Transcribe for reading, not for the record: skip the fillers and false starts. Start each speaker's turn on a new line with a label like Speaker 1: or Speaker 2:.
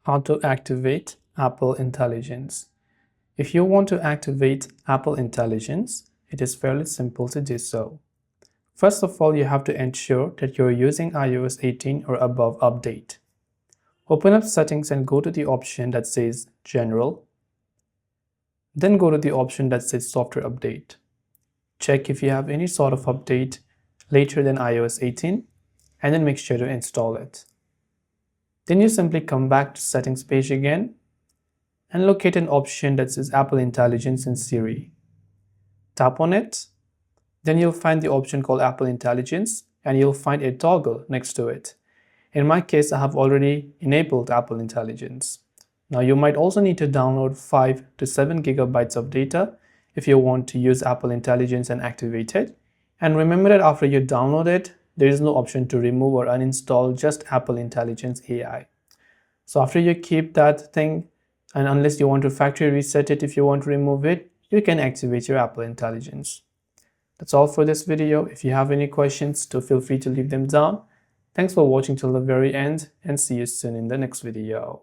Speaker 1: How to activate Apple Intelligence. If you want to activate Apple Intelligence, it is fairly simple to do so. First of all, you have to ensure that you're using iOS 18 or above update. Open up Settings and go to the option that says General. Then go to the option that says Software Update. Check if you have any sort of update later than iOS 18 and then make sure to install it. Then you simply come back to Settings page again and locate an option that says Apple Intelligence and Siri. Tap on it. Then you'll find the option called Apple Intelligence and you'll find a toggle next to it. In my case, I have already enabled Apple Intelligence. Now you might also need to download 5 to 7 gigabytes of data if you want to use Apple Intelligence and activate it. And remember that after you download it, there is no option to remove or uninstall just Apple Intelligence AI. So after you keep that thing, and unless you want to factory reset it, if you want to remove it, you can activate your Apple Intelligence. That's all for this video. If you have any questions, do feel free to leave them down. Thanks for watching till the very end and see you soon in the next video.